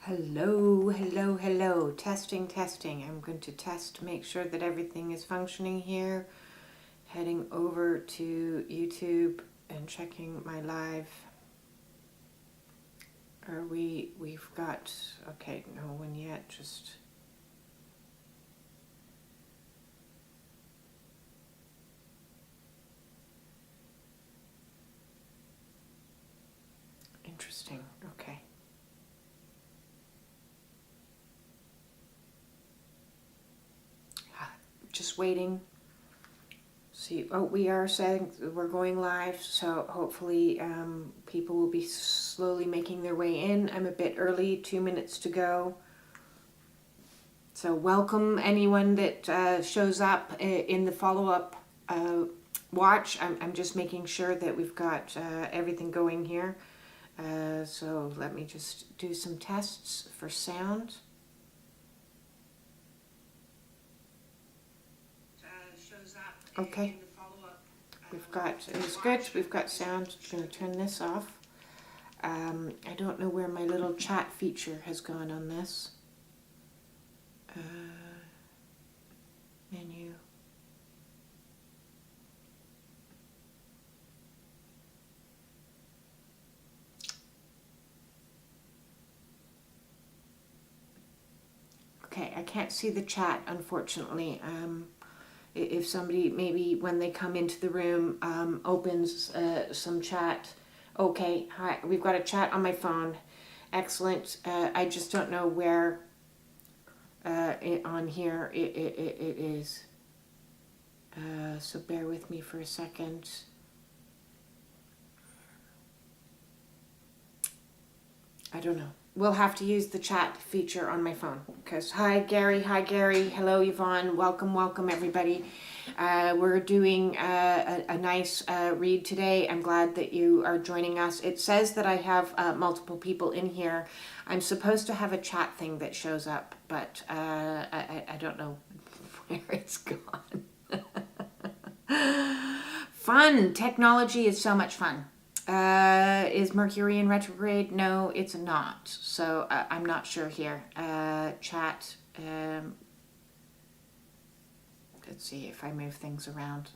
Hello, hello, hello. Testing, testing. I'm going to test to make sure that everything is functioning here. Heading over to YouTube and checking my live. We've got, okay, no one yet, just... Interesting, okay. Just waiting. See, oh, we are saying we're going live, so hopefully people will be slowly making their way in. I'm a bit early, 2 minutes to go. So welcome anyone that shows up in the follow-up watch. I'm just making sure that we've got everything going here. So let me just do some tests for sound. Okay, we've got, it's good, we've got sound. I'm going to turn this off. I don't know where my little chat feature has gone on this. Menu. Okay, I can't see the chat, unfortunately. If somebody, maybe when they come into the room, opens some chat. Okay, hi, we've got a chat on my phone. Excellent. I just don't know where on here it is. So bear with me for a second. I don't know. We'll have to use the chat feature on my phone. Because hi Gary, hello Yvonne, welcome everybody. We're doing a nice read today. I'm glad that you are joining us. It says that I have multiple people in here. I'm supposed to have a chat thing that shows up, but I don't know where it's gone. Fun! Technology is so much fun. Is Mercury in retrograde? No, it's not. So I'm not sure here. Chat. Let's see if I move things around.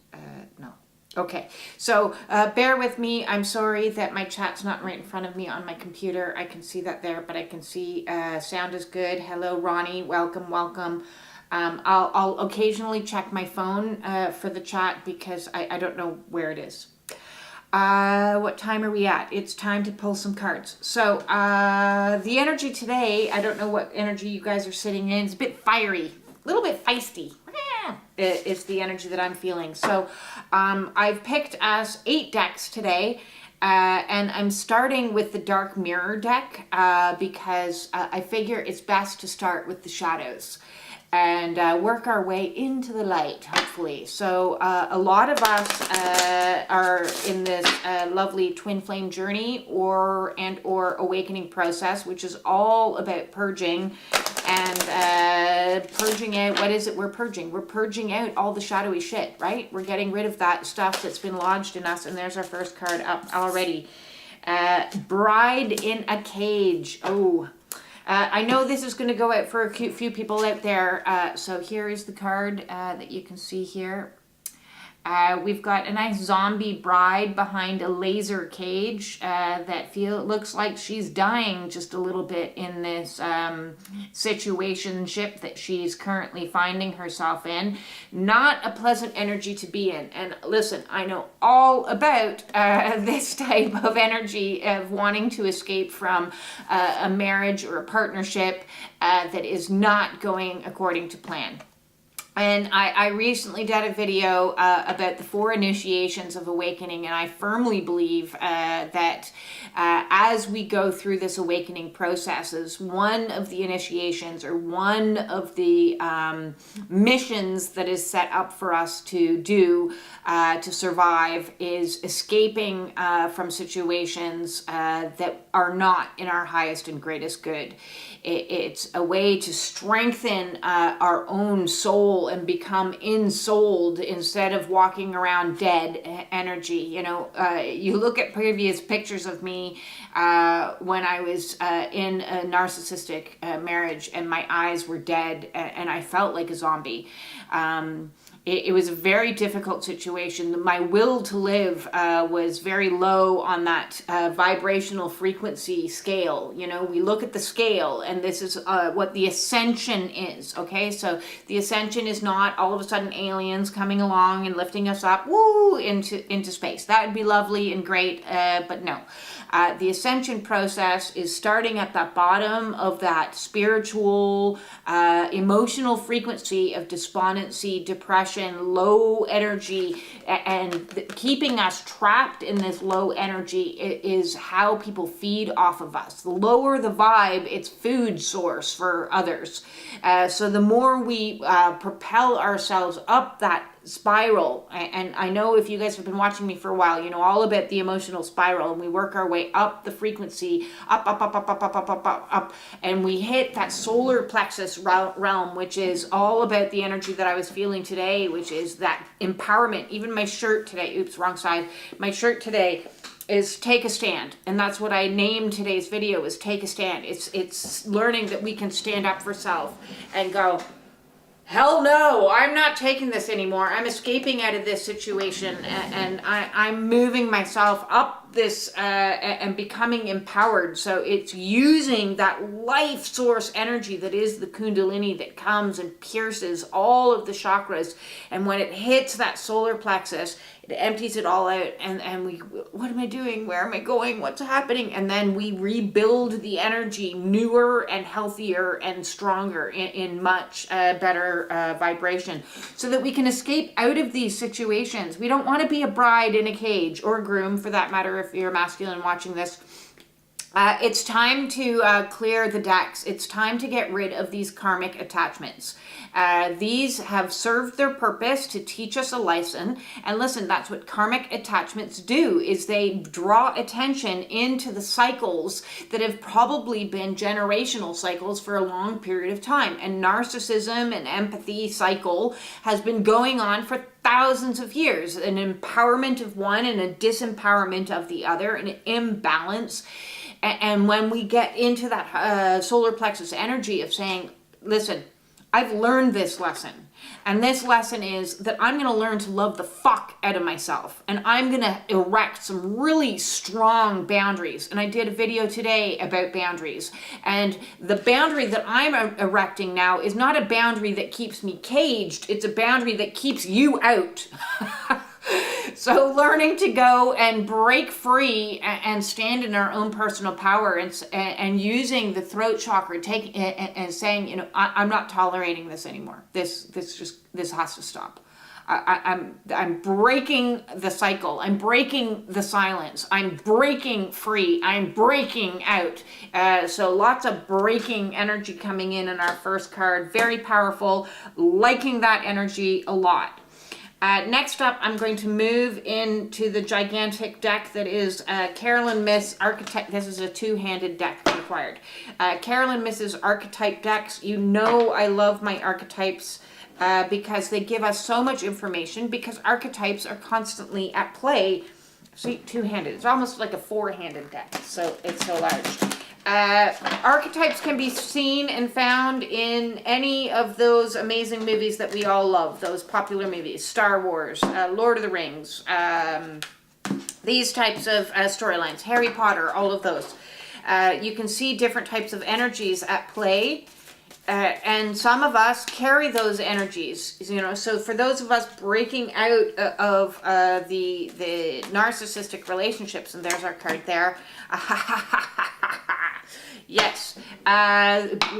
No. Okay. So bear with me. I'm sorry that my chat's not right in front of me on my computer. I can see that there, but I can see sound is good. Hello, Ronnie. Welcome. I'll occasionally check my phone for the chat because I don't know where it is. What time are we at? It's time to pull some cards. So, the energy today, I don't know what energy you guys are sitting in. It's a bit fiery, a little bit feisty. It's the energy that I'm feeling. So, I've picked us 8 decks today. And I'm starting with the Dark Mirror deck, because I figure it's best to start with the shadows and work our way into the light, hopefully. So a lot of us are in this lovely twin flame journey or awakening process, which is all about purging and purging out. What is it we're purging? We're purging out all the shadowy shit, right? We're getting rid of that stuff that's been lodged in us. And there's our first card up already. Bride in a Cage. Oh, I know this is going to go out for a few people out there. So here is the card that you can see here. We've got a nice zombie bride behind a laser cage that looks like she's dying just a little bit in this situationship that she's currently finding herself in. Not a pleasant energy to be in. And listen, I know all about this type of energy of wanting to escape from a marriage or a partnership that is not going according to plan. And I recently did a video about the 4 initiations of awakening, and I firmly believe that as we go through this awakening processes, one of the initiations or one of the missions that is set up for us to do to survive is escaping from situations that are not in our highest and greatest good. It's a way to strengthen our own soul and become ensouled instead of walking around dead energy. You know, you look at previous pictures of me when I was in a narcissistic marriage, and my eyes were dead, and I felt like a zombie. It was a very difficult situation. My will to live was very low on that vibrational frequency scale. You know, we look at the scale, and this is what the ascension is, okay? So the ascension is not all of a sudden aliens coming along and lifting us up, woo, into space. That would be lovely and great, but no. The ascension process is starting at the bottom of that spiritual, emotional frequency of despondency, depression, low energy, and keeping us trapped in this low energy is how people feed off of us. The lower the vibe, it's food source for others. So the more we propel ourselves up that spiral, and I know if you guys have been watching me for a while, you know all about the emotional spiral, and we work our way up the frequency, up, and we hit that solar plexus realm, which is all about the energy that I was feeling today, which is that empowerment. Even my shirt today, oops, wrong side, my shirt today is take a stand, and that's what I named today's video, is take a stand. It's learning that we can stand up for self and go, hell no, I'm not taking this anymore. I'm escaping out of this situation, and I'm moving myself up this and becoming empowered. So it's using that life source energy that is the Kundalini that comes and pierces all of the chakras. And when it hits that solar plexus, it empties it all out, and we, what am I doing? Where am I going? What's happening? And then we rebuild the energy newer and healthier and stronger in much better vibration, so that we can escape out of these situations. We don't want to be a bride in a cage, or a groom for that matter, if you're masculine watching this. It's time to clear the decks. It's time to get rid of these karmic attachments. These have served their purpose to teach us a lesson. And listen, that's what karmic attachments do, is they draw attention into the cycles that have probably been generational cycles for a long period of time. And narcissism and empathy cycle has been going on for thousands of years. An empowerment of one and a disempowerment of the other, an imbalance. And when we get into that solar plexus energy of saying, listen, I've learned this lesson. And this lesson is that I'm going to learn to love the fuck out of myself. And I'm going to erect some really strong boundaries. And I did a video today about boundaries. And the boundary that I'm erecting now is not a boundary that keeps me caged. It's a boundary that keeps you out. So learning to go and break free and stand in our own personal power, and using the throat chakra, and saying, you know, I'm not tolerating this anymore. This has to stop. I'm breaking the cycle. I'm breaking the silence. I'm breaking free. I'm breaking out. So lots of breaking energy coming in our first card. Very powerful. Liking that energy a lot. Next up, I'm going to move into the gigantic deck that is Carolyn Miss Archetype. This is a two-handed deck required. Carolyn Miss's Archetype decks. You know I love my archetypes because they give us so much information, because archetypes are constantly at play. See, two-handed. It's almost like a four-handed deck, so it's so large. Archetypes can be seen and found in any of those amazing movies that we all love, those popular movies, Star Wars, Lord of the Rings, these types of storylines, Harry Potter, all of those. You can see different types of energies at play, and some of us carry those energies, you know. So for those of us breaking out of the narcissistic relationships, and there's our card there. Yes,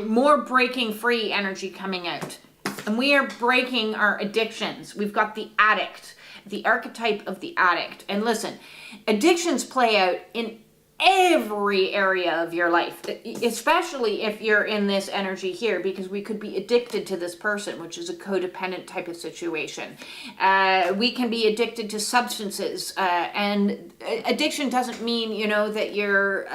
more breaking free energy coming out. And we are breaking our addictions. We've got the addict, the archetype of the addict. And listen, addictions play out in every area of your life, especially if you're in this energy here, because we could be addicted to this person, which is a codependent type of situation. We can be addicted to substances, and addiction doesn't mean, that you're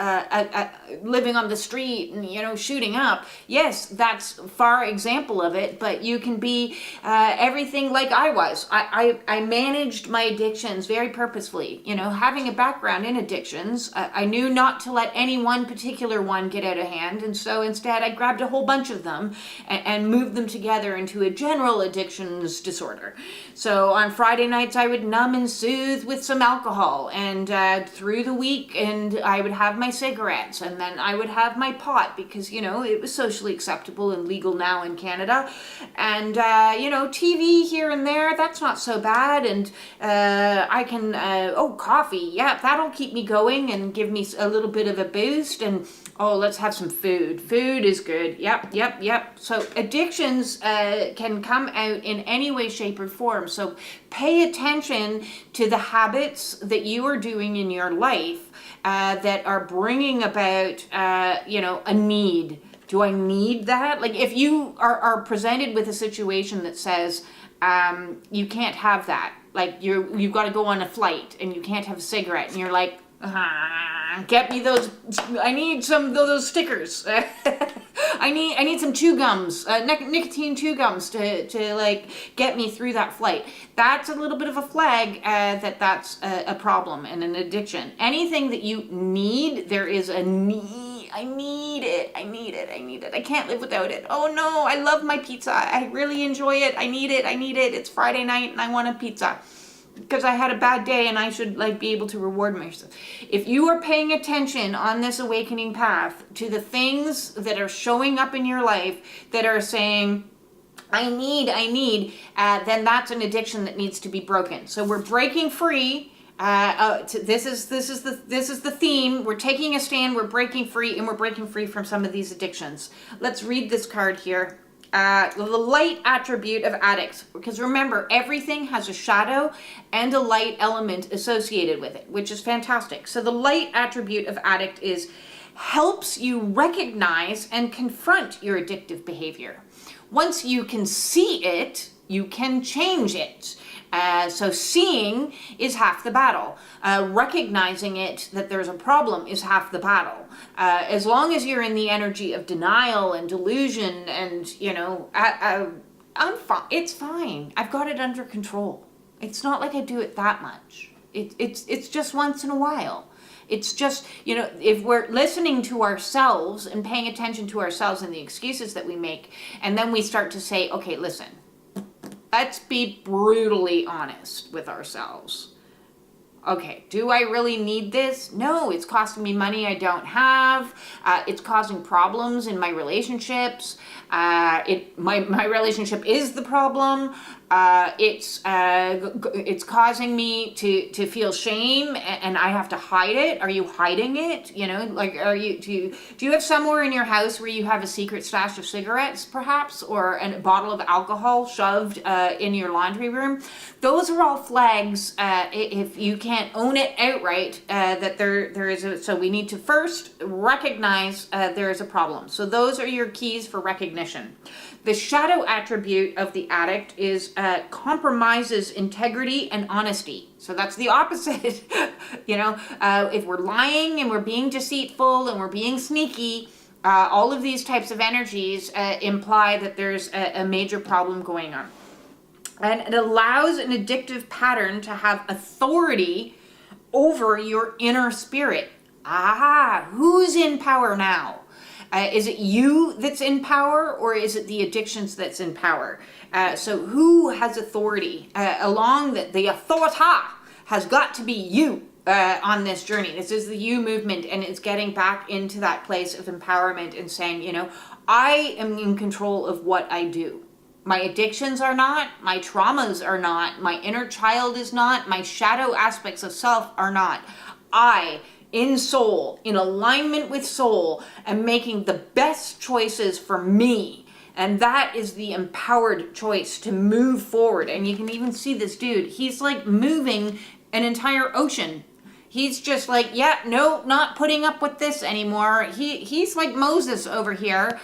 living on the street and, shooting up. Yes, that's far example of it, but you can be everything like I was. I managed my addictions very purposefully. Having a background in addictions, I knew not to let any one particular one get out of hand, and so instead I grabbed a whole bunch of them and moved them together into a general addictions disorder. So on Friday nights I would numb and soothe with some alcohol, and through the week and I would have my cigarettes, and then I would have my pot because it was socially acceptable and legal now in Canada, and TV here and there, that's not so bad, and I can coffee, yeah, that'll keep me going and give me a little bit of a boost, and let's have some food. Food is good. Yep. So addictions can come out in any way, shape, or form. So pay attention to the habits that you are doing in your life that are bringing about, a need. Do I need that? Like if you are presented with a situation that says you can't have that, like you've got to go on a flight and you can't have a cigarette, and you're like, get me those. I need some of those stickers. I need some chew gums, nicotine chew gums to like get me through that flight. That's a little bit of a flag that's a problem and an addiction. Anything that you need, there is a need. I need it. I can't live without it. Oh no, I love my pizza. I really enjoy it. I need it. It's Friday night and I want a pizza because I had a bad day and I should be able to reward myself. If you are paying attention on this awakening path to the things that are showing up in your life that are saying, I need, then that's an addiction that needs to be broken. So we're breaking free. This is the theme. We're taking a stand. We're breaking free, and we're breaking free from some of these addictions. Let's read this card here. The light attribute of addicts, because remember, everything has a shadow and a light element associated with it, which is fantastic. So the light attribute of addict is helps you recognize and confront your addictive behavior. Once you can see it, you can change it. So seeing is half the battle. Recognizing it, that there's a problem, is half the battle. As long as you're in the energy of denial and delusion and, I'm fine. It's fine. I've got it under control. It's not like I do it that much. It's just once in a while. It's just, if we're listening to ourselves and paying attention to ourselves and the excuses that we make, and then we start to say, okay, listen, let's be brutally honest with ourselves. Okay, do I really need this? No, it's costing me money I don't have. It's causing problems in my relationships. My relationship is the problem. It's causing me to feel shame, and I have to hide it. Are you hiding it? Do you have somewhere in your house where you have a secret stash of cigarettes, perhaps, or a bottle of alcohol shoved in your laundry room? Those are all flags. If you can't own it outright, that there is so we need to first recognize there is a problem. So those are your keys for recognition. The shadow attribute of the addict is compromises integrity and honesty. So that's the opposite. If we're lying and we're being deceitful and we're being sneaky, all of these types of energies imply that there's a major problem going on. And it allows an addictive pattern to have authority over your inner spirit. Who's in power now? Is it you that's in power, or is it the addictions that's in power? So who has authority? Along the authority has got to be you on this journey. This is the you movement, and it's getting back into that place of empowerment and saying, I am in control of what I do. My addictions are not, my traumas are not, my inner child is not, my shadow aspects of self are not. I, in soul, in alignment with soul, am making the best choices for me. And that is the empowered choice to move forward. And you can even see this dude. He's like moving an entire ocean. He's just like, yeah, no, not putting up with this anymore. He's like Moses over here,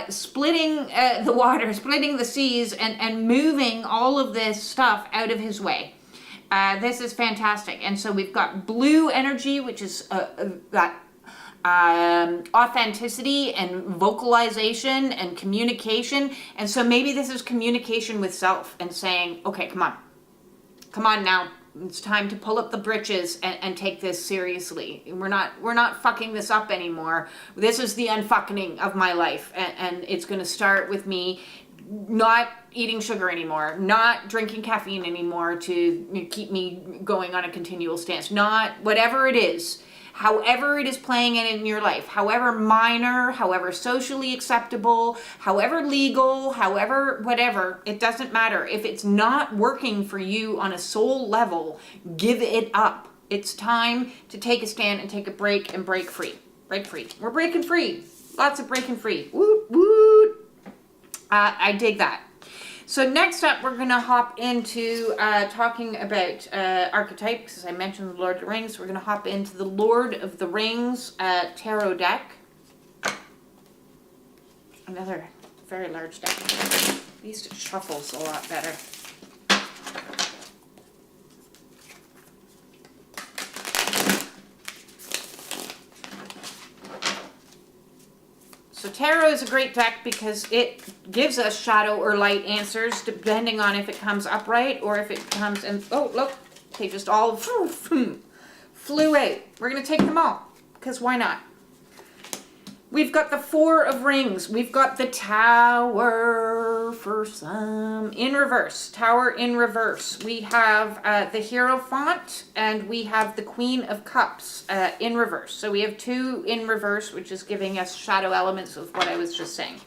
splitting the water, splitting the seas, and moving all of this stuff out of his way. This is fantastic. And so we've got blue energy, which is that authenticity and vocalization and communication. And so maybe this is communication with self and saying, okay, come on now. It's time to pull up the britches and take this seriously. We're not fucking this up anymore. This is the unfuckening of my life. And it's going to start with me not eating sugar anymore, not drinking caffeine anymore to keep me going on a continual stance, not whatever it is. However it is playing in your life, however minor, however socially acceptable, however legal, however whatever, it doesn't matter. If it's not working for you on a soul level, give it up. It's time to take a stand and take a break and break free. Break free. We're breaking free. Lots of breaking free. Woot, woot. I dig that. So next up, we're going to hop into talking about archetypes. As I mentioned, the Lord of the Rings. We're going to hop into the Lord of the Rings tarot deck. Another very large deck. These shuffles a lot better. So tarot is a great deck because it gives us shadow or light answers depending on if it comes upright or if it comes in. Oh, look, they just all flew out. We're going to take them all because why not? We've got the Four of Rings. We've got the Tower for some in reverse. Tower in reverse. We have the Hierophant and we have the Queen of Cups in reverse. So we have two in reverse, which is giving us shadow elements of what I was just saying.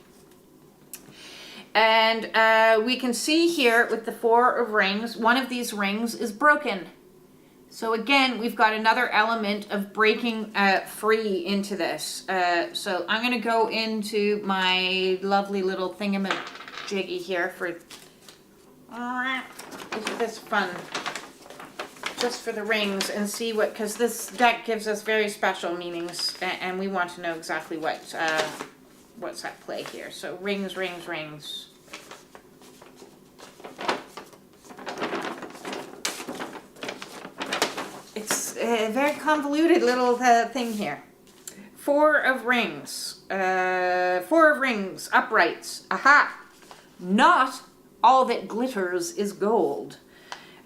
And we can see here with the Four of Rings, one of these rings is broken. So again, we've got another element of breaking free into this. So I'm going to go into my lovely little thingamajiggy here for this fun, just for the rings, and see what, because this deck gives us very special meanings, and we want to know exactly what's at play here. So rings, rings, rings. It's a very convoluted little thing here. Four of Rings. Four of Rings, uprights. Aha! Not all that glitters is gold.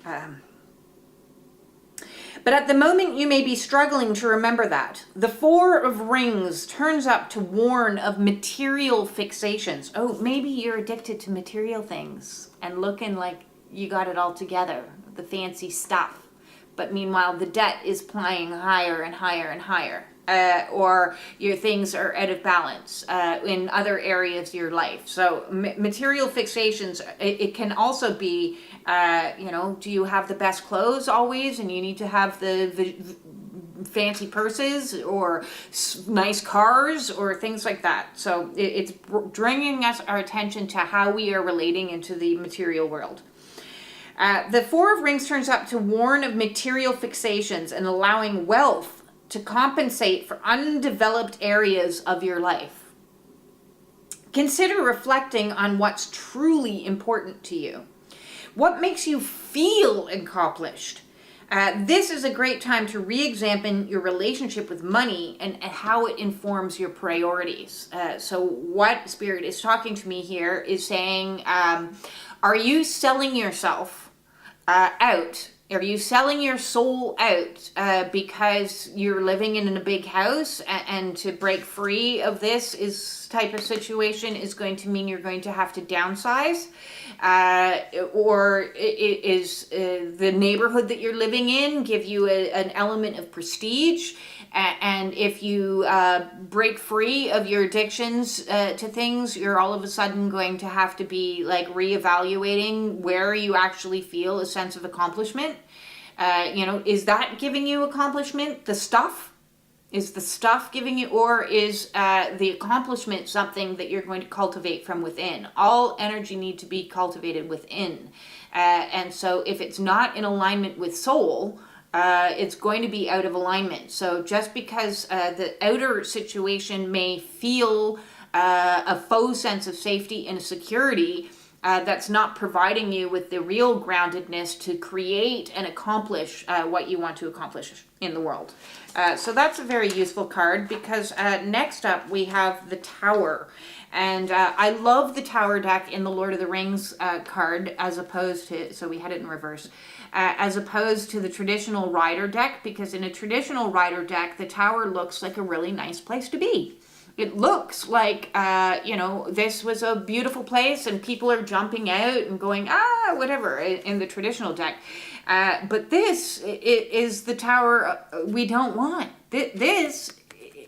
But at the moment you may be struggling to remember that. The Four of Rings turns up to warn of material fixations. Oh, maybe you're addicted to material things and looking like you got it all together, the fancy stuff. But meanwhile, the debt is flying higher and higher and higher. Or your things are out of balance in other areas of your life. So material fixations, it can also be, do you have the best clothes always and you need to have the fancy purses or nice cars or things like that. So it's bringing us our attention to how we are relating into the material world. The Four of Rings turns up to warn of material fixations and allowing wealth to compensate for undeveloped areas of your life. Consider reflecting on what's truly important to you. What makes you feel accomplished? This is a great time to re-examine your relationship with money and how it informs your priorities. So what Spirit is talking to me here is saying, are you selling yourself out? Are you selling your soul out because you're living in a big house and to break free of this type of situation is going to mean you're going to have to downsize? Or is the neighborhood that you're living in give you an element of prestige? And if you break free of your addictions to things, you're all of a sudden going to have to be like reevaluating where you actually feel a sense of accomplishment. Is that giving you accomplishment? The stuff? Is the stuff giving you, or is the accomplishment something that you're going to cultivate from within? All energy need to be cultivated within. And so if it's not in alignment with soul, it's going to be out of alignment. So just because the outer situation may feel a faux sense of safety and security, that's not providing you with the real groundedness to create and accomplish what you want to accomplish in the world. So that's a very useful card, because next up we have the Tower. And I love the Tower deck in the Lord of the Rings card, as opposed to, so we had it in reverse, as opposed to the traditional Rider deck, because in a traditional Rider deck, the Tower looks like a really nice place to be. It looks like, this was a beautiful place and people are jumping out and going, whatever, in the traditional deck. But this is the Tower we don't want. This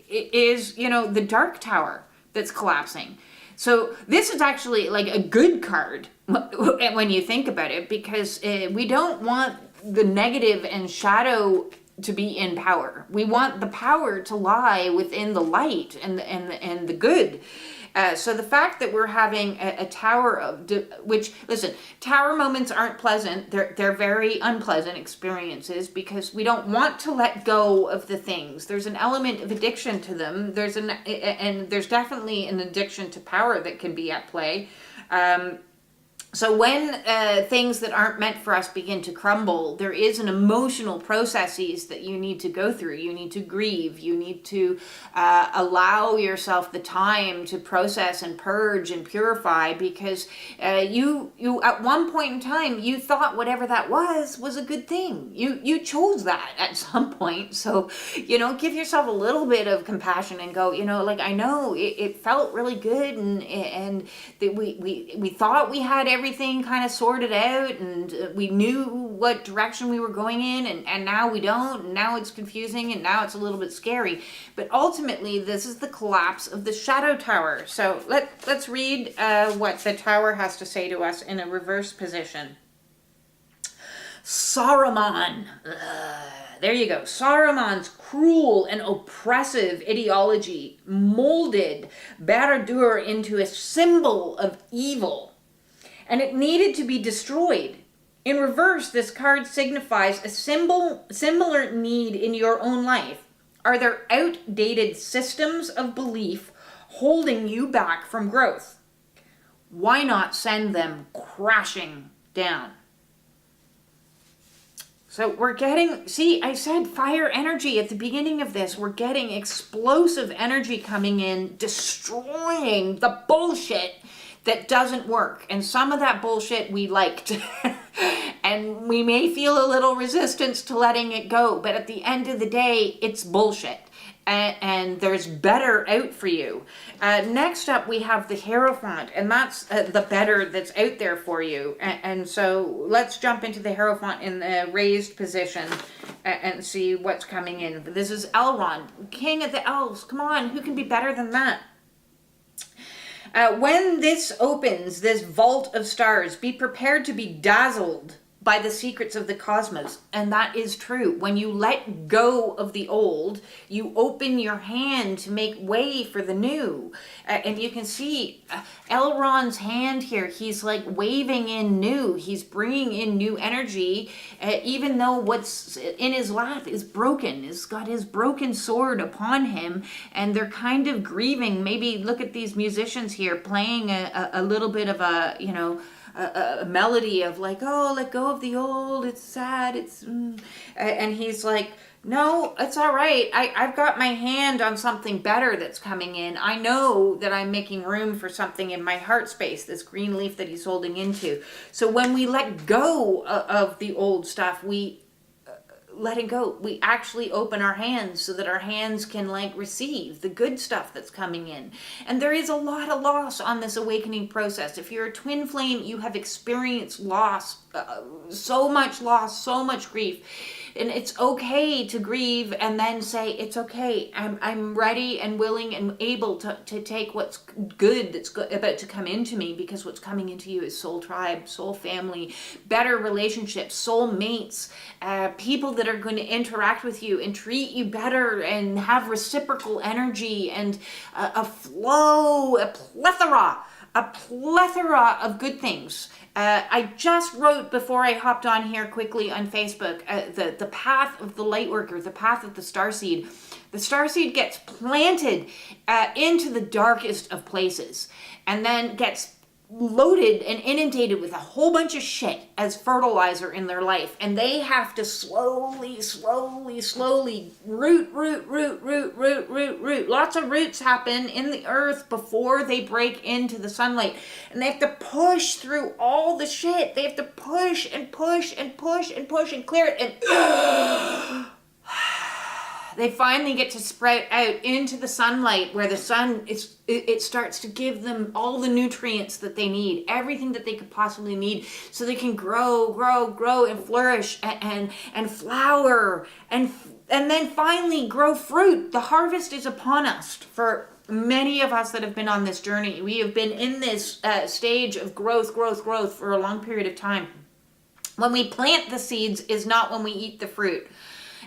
is, the Dark Tower that's collapsing. So this is actually like a good card when you think about it, because we don't want the negative and shadow to be in power. We want the power to lie within the light and the good. So the fact that we're having a tower of, which, listen, tower moments aren't pleasant. They're very unpleasant experiences, because we don't want to let go of the things. There's an element of addiction to them. And there's definitely an addiction to power that can be at play. So when things that aren't meant for us begin to crumble, there is an emotional processes that you need to go through. You need to grieve. You need to allow yourself the time to process and purge and purify, because you at one point in time, you thought whatever that was a good thing. You chose that at some point. So, give yourself a little bit of compassion and go, I know it felt really good, and that we thought we had everything kind of sorted out, and we knew what direction we were going in, and now we don't, and now it's confusing, and now it's a little bit scary. But ultimately, this is the collapse of the Shadow Tower. So let's read what the Tower has to say to us in a reverse position. Saruman. There you go. Saruman's cruel and oppressive ideology molded Barad-dûr into a symbol of evil, and it needed to be destroyed. In reverse, this card signifies a similar need in your own life. Are there outdated systems of belief holding you back from growth? Why not send them crashing down? So we're getting, see, I said fire energy at the beginning of this. We're getting explosive energy coming in, destroying the bullshit that doesn't work. And some of that bullshit we liked. And we may feel a little resistance to letting it go. But at the end of the day, it's bullshit. And there's better out for you. Next up, we have the Hierophant. And that's the better that's out there for you. And so let's jump into the Hierophant in the raised position and see what's coming in. This is Elrond, King of the Elves. Come on, who can be better than that? When this opens, this vault of stars, be prepared to be dazzled by the secrets of the cosmos. And that is true. When you let go of the old, you open your hand to make way for the new. And you can see Elrond's hand here. He's like waving in new. He's bringing in new energy, even though what's in his lap is broken. He's got his broken sword upon him, and they're kind of grieving. Maybe look at these musicians here playing a little bit of a melody of like, oh, let go of the old, it's sad, and he's like, no, it's all right. I've got my hand on something better that's coming in. I know that I'm making room for something in my heart space, this green leaf that he's holding into. So when we let go of the old stuff, we letting go, we actually open our hands so that our hands can like receive the good stuff that's coming in. And there is a lot of loss on this awakening process. If you're a twin flame, you have experienced loss, so much loss, so much grief. And it's okay to grieve and then say, it's okay. I'm ready and willing and able to take what's good that's about to come into me, because what's coming into you is soul tribe, soul family, better relationships, soul mates, people that are going to interact with you and treat you better and have reciprocal energy and a flow, a plethora of good things. I just wrote before I hopped on here quickly on Facebook, the path of the lightworker, the path of the starseed. The starseed gets planted into the darkest of places, and then gets loaded and inundated with a whole bunch of shit as fertilizer in their life, and they have to slowly root. Lots of roots happen in the earth before they break into the sunlight, and they have to push through all the shit. They have to push and clear it, and they finally get to sprout out into the sunlight, where the sun it starts to give them all the nutrients that they need, everything that they could possibly need, so they can grow and flourish and flower and then finally grow fruit. The harvest is upon us. For many of us that have been on this journey, we have been in this stage of growth for a long period of time. When we plant the seeds is not when we eat the fruit.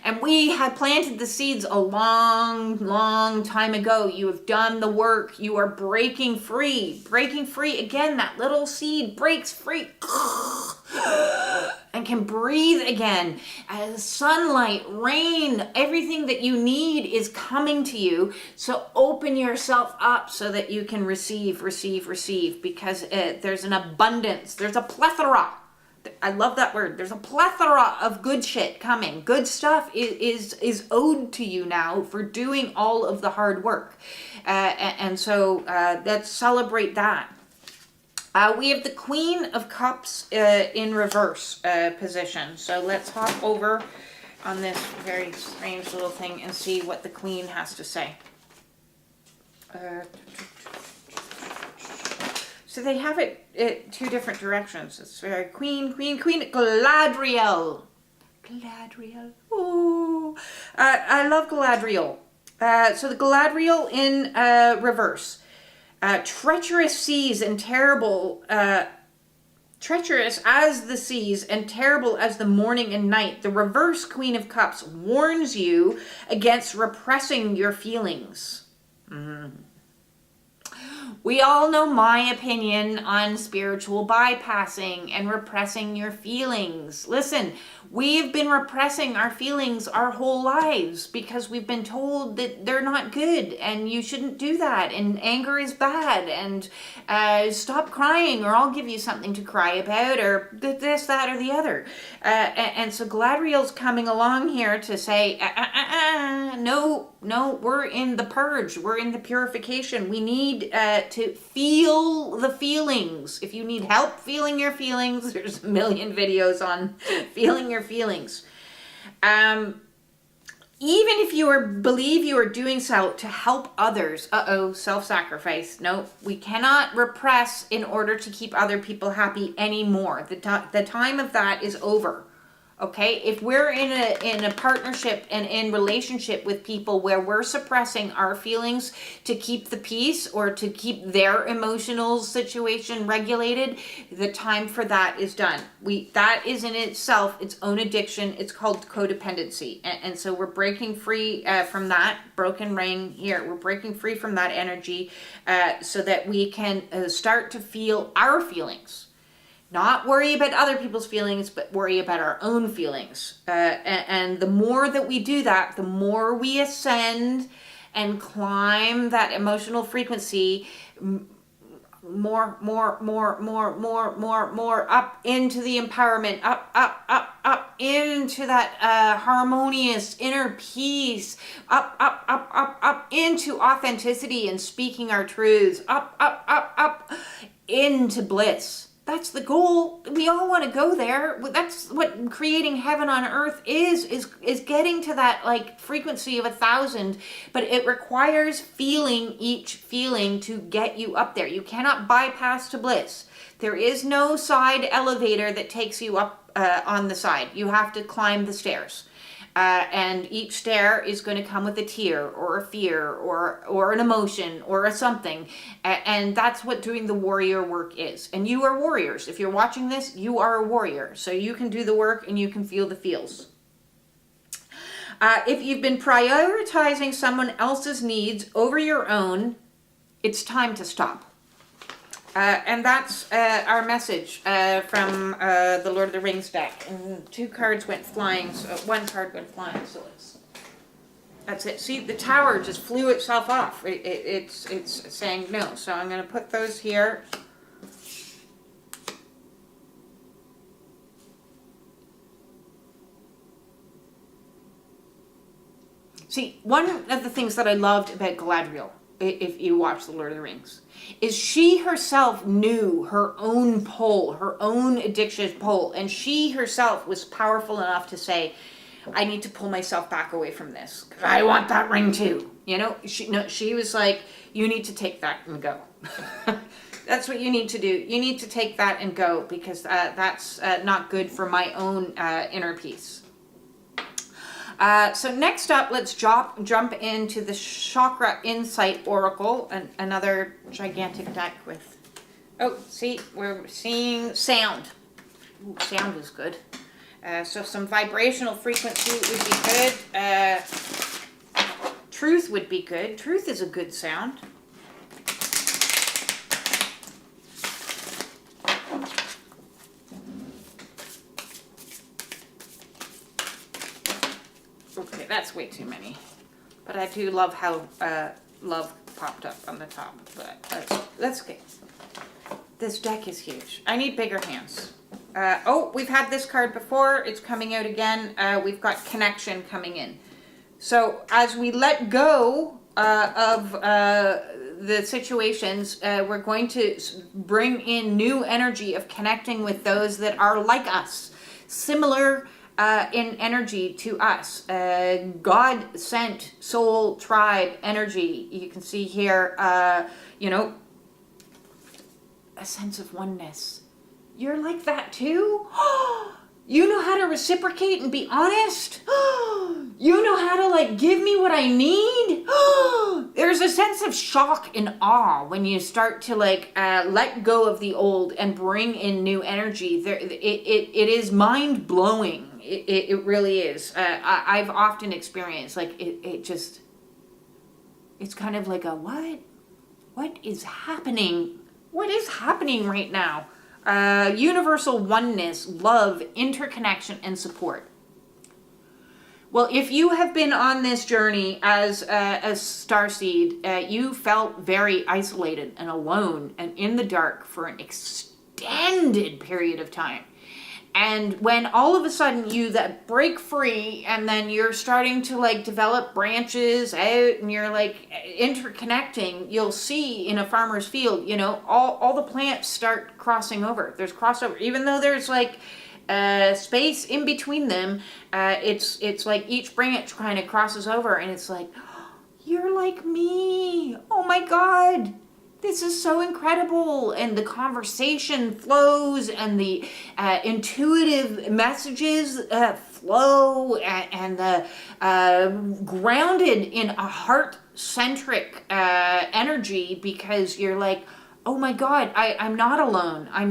And we had planted the seeds a long time ago. You have done the work. You are breaking free. Again, that little seed breaks free and can breathe again. As sunlight, rain, everything that you need is coming to you. So open yourself up so that you can receive, because there's an abundance. There's a plethora. I love that word. There's a plethora of good shit coming. Good stuff is owed to you now for doing all of the hard work. And so let's celebrate that. We have the Queen of Cups in reverse position. So let's hop over on this very strange little thing and see what the Queen has to say. So they have it two different directions. It's very Queen, Galadriel. Oh, I love Galadriel. So the Galadriel in reverse. Treacherous seas and terrible, treacherous as the seas and terrible as the morning and night. The reverse Queen of Cups warns you against repressing your feelings. We all know my opinion on spiritual bypassing and repressing your feelings. Listen, we've been repressing our feelings our whole lives because we've been told that they're not good and you shouldn't do that, and anger is bad, and stop crying or I'll give you something to cry about, or this, that, or the other. And so Galadriel's coming along here to say, no, we're in the purge. We're in the purification. We need to feel the feelings. If you need help feeling your feelings, there's a million videos on feeling your feelings. Even if you believe you are doing so to help others, self-sacrifice. No, we cannot repress in order to keep other people happy anymore. The time of that is over. Okay, if we're in a partnership and in relationship with people where we're suppressing our feelings to keep the peace or to keep their emotional situation regulated, the time for that is done. That is in itself its own addiction. It's called codependency, and so we're breaking free from that broken ring here. We're breaking free from that energy so that we can start to feel our feelings. Not worry about other people's feelings, but worry about our own feelings. And the more that we do that, the more we ascend and climb that emotional frequency, more up into the empowerment, up into that harmonious inner peace, up into authenticity and speaking our truths, up into bliss. That's the goal. We all want to go there. That's what creating heaven on earth is getting to that like frequency of 1,000, but it requires feeling each feeling to get you up there. You cannot bypass to bliss. There is no side elevator that takes you up on the side. You have to climb the stairs. And each stair is going to come with a tear or a fear or an emotion or a something. And that's what doing the warrior work is. And you are warriors. If you're watching this, you are a warrior. So you can do the work and you can feel the feels. If you've been prioritizing someone else's needs over your own, it's time to stop. And that's our message from the Lord of the Rings deck. And 2 cards went flying, so 1 card went flying, so that's it. See, the tower just flew itself off. It's saying no. So I'm going to put those here. See, one of the things that I loved about Galadriel, if you watch The Lord of the Rings, is she herself knew her own pull, her own addiction pull, and she herself was powerful enough to say, I need to pull myself back away from this because I want that ring too. You know, she was like, you need to take that and go. That's what you need to do. You need to take that and go because that's not good for my own inner peace. So next up, let's jump into the Chakra Insight Oracle, another gigantic deck with, oh, see, we're seeing sound. Ooh, sound is good. So some vibrational frequency would be good. Truth would be good. Truth is a good sound. Okay, that's way too many. But I do love how love popped up on the top. But let's get. This deck is huge. I need bigger hands. Oh, we've had this card before. It's coming out again. We've got connection coming in. So as we let go of the situations, we're going to bring in new energy of connecting with those that are like us, similar in energy to us. God sent soul tribe energy. You can see here, you know, a sense of oneness. You're like that too? You know how to reciprocate and be honest? You know how to like give me what I need? There's a sense of shock and awe when you start to like let go of the old and bring in new energy. It is mind blowing. It really is. I've often experienced like it's kind of like a what is happening? What is happening right now? Universal oneness, love, interconnection, and support. Well, if you have been on this journey as a starseed, you felt very isolated and alone and in the dark for an extended period of time. And when all of a sudden you that break free and then you're starting to like develop branches out and you're like interconnecting, you'll see in a farmer's field, you know, all the plants start crossing over. There's crossover, even though there's like space in between them. It's like each branch kind of crosses over and it's like, oh, you're like me. Oh my God. This is so incredible, and the conversation flows, and the intuitive messages flow, and the grounded in a heart-centric energy, because you're like, oh my God, I'm not alone. I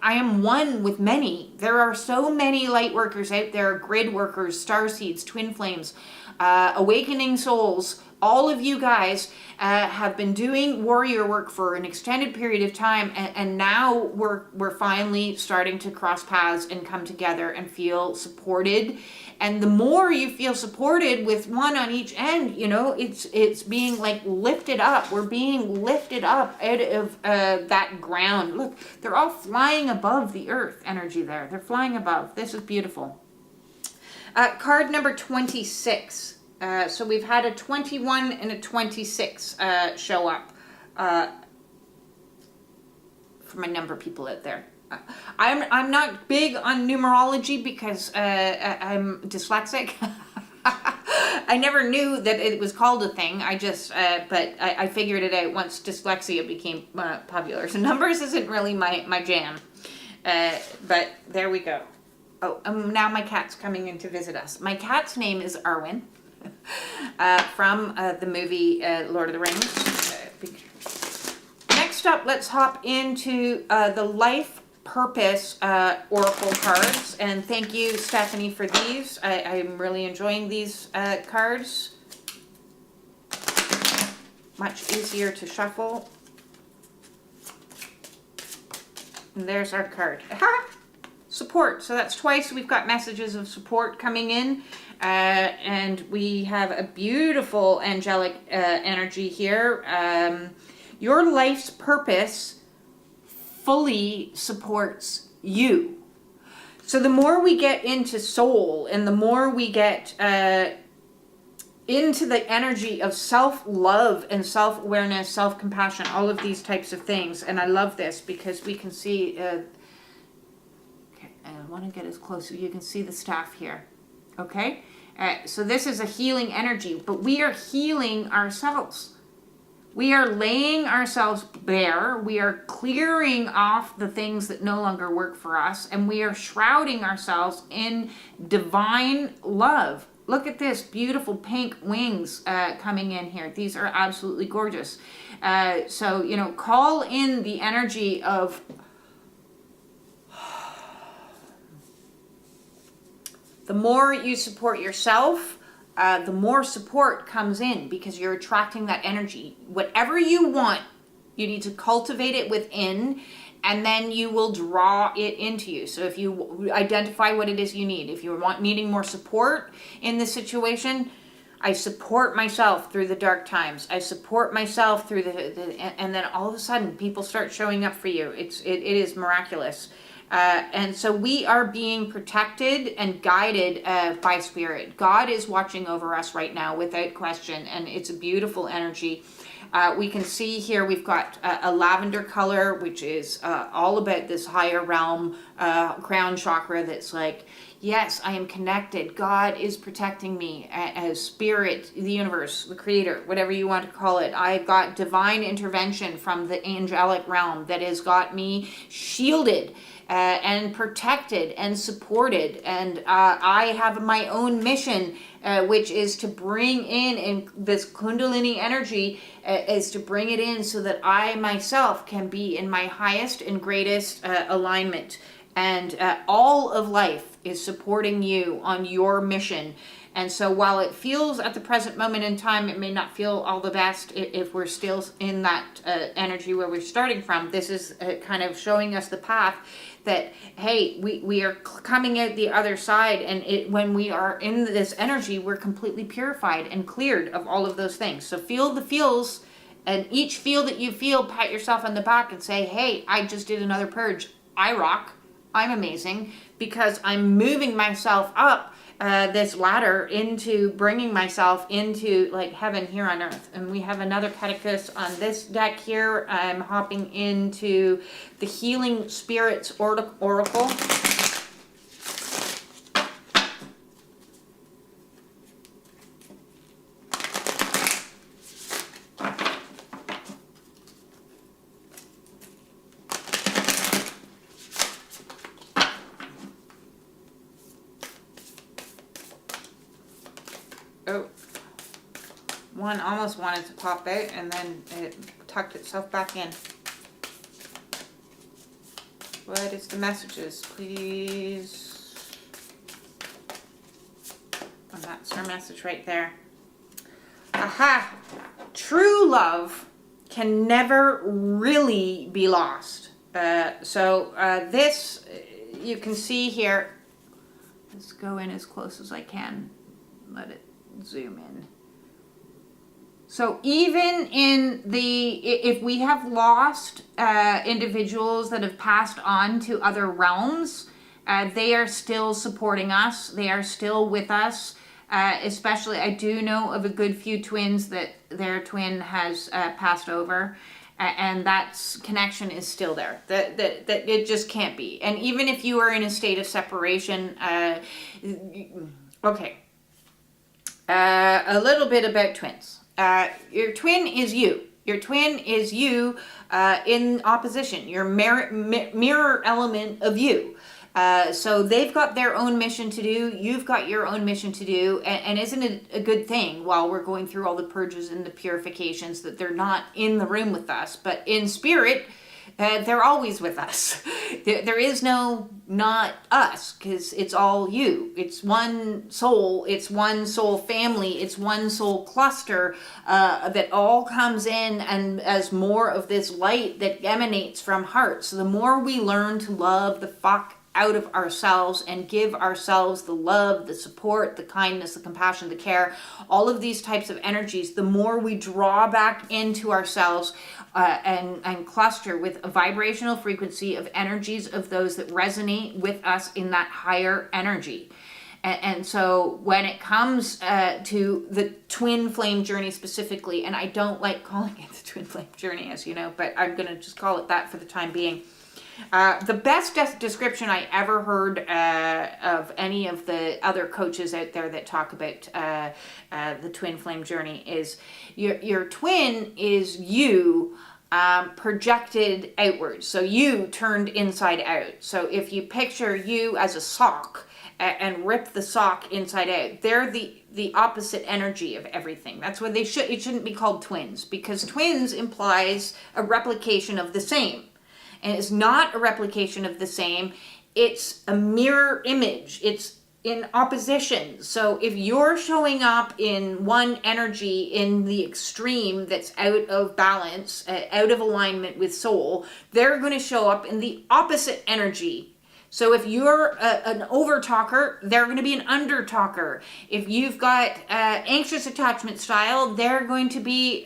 am one with many. There are so many light workers out there, grid workers, starseeds, twin flames, awakening souls. All of you guys have been doing warrior work for an extended period of time, and now we're finally starting to cross paths and come together and feel supported. And the more you feel supported with one on each end, you know, it's being like lifted up. We're being lifted up out of that ground. Look, they're all flying above the earth energy there. They're flying above. This is beautiful. Card number 26. So we've had a 21 and a 26 show up for my number of people out there. I'm not big on numerology because I'm dyslexic. I never knew that it was called a thing. But I figured it out once dyslexia became popular. So numbers isn't really my jam. But there we go. Oh, now my cat's coming in to visit us. My cat's name is Arwen. From the movie Lord of the Rings. Next up, let's hop into the Life Purpose Oracle cards. And thank you, Stephanie, for these. I'm really enjoying these cards. Much easier to shuffle. And there's our card. Aha! Support. So that's twice we've got messages of support coming in. And we have a beautiful angelic energy here. Your life's purpose fully supports you. So the more we get into soul and the more we get into the energy of self-love and self-awareness, self-compassion, all of these types of things. And I love this because we can see, okay, I want to get as close so you can see the staff here. Okay, so this is a healing energy, but we are healing ourselves. We are laying ourselves bare. We are clearing off the things that no longer work for us, and we are shrouding ourselves in divine love. Look at this beautiful pink wings coming in here. These are absolutely gorgeous. So, you know, call in the energy of the more you support yourself, the more support comes in because you're attracting that energy. Whatever you want, you need to cultivate it within, and then you will draw it into you. So if you identify what it is you need, if you're needing more support in this situation, I support myself through the dark times. I support myself through and then all of a sudden people start showing up for you. It is miraculous. And so we are being protected and guided by spirit. God is watching over us right now without question, and it's a beautiful energy. We can see here we've got a lavender color, which is all about this higher realm, crown chakra that's like, yes, I am connected. God is protecting me as spirit, the universe, the creator, whatever you want to call it. I've got divine intervention from the angelic realm that has got me shielded and protected and supported. And I have my own mission, which is to bring in this Kundalini energy, is to bring it in so that I myself can be in my highest and greatest alignment. And all of life is supporting you on your mission. And so while it feels at the present moment in time, it may not feel all the best if we're still in that energy where we're starting from. This is kind of showing us the path that, hey, we are coming out the other side. And when we are in this energy, we're completely purified and cleared of all of those things. So feel the feels, and each feel that you feel, pat yourself on the back and say, hey, I just did another purge. I rock. I'm amazing because I'm moving myself up this ladder into bringing myself into like heaven here on earth. And we have another Catechus on this deck here. I'm hopping into the Healing Spirits Oracle. Oh, one almost wanted to pop out and then it tucked itself back in. What is the messages, please? And that's her message right there. Aha! True love can never really be lost. This, you can see here. Let's go in as close as I can. Let it zoom in. So even if we have lost individuals that have passed on to other realms, they are still supporting us. They are still with us. Especially, I do know of a good few twins that their twin has passed over, and that connection is still there. That it just can't be. And even if you are in a state of separation, okay. A little bit about twins. Your twin is you. Your twin is you in opposition. Your mirror element of you. So they've got their own mission to do. You've got your own mission to do. And isn't it a good thing while we're going through all the purges and the purifications that they're not in the room with us, but in spirit, they're always with us. There is no not us, because it's all you. It's one soul. It's one soul family. It's one soul cluster that all comes in and as more of this light that emanates from heart. So the more we learn to love the fuck out of ourselves and give ourselves the love, the support, the kindness, the compassion, the care, all of these types of energies, the more we draw back into ourselves and cluster with a vibrational frequency of energies of those that resonate with us in that higher energy. And so when it comes to the twin flame journey specifically, and I don't like calling it the twin flame journey, as you know, but I'm going to just call it that for the time being. The best description I ever heard of any of the other coaches out there that talk about the twin flame journey is your twin is you projected outwards. So you turned inside out. So if you picture you as a sock and rip the sock inside out, they're the opposite energy of everything. That's why it shouldn't be called twins, because twins implies a replication of the same. And it's not a replication of the same. It's a mirror image. It's in opposition. So if you're showing up in one energy in the extreme that's out of balance, out of alignment with soul, they're going to show up in the opposite energy. So if you're an over-talker, they're going to be an under-talker. If you've got anxious attachment style, they're going to be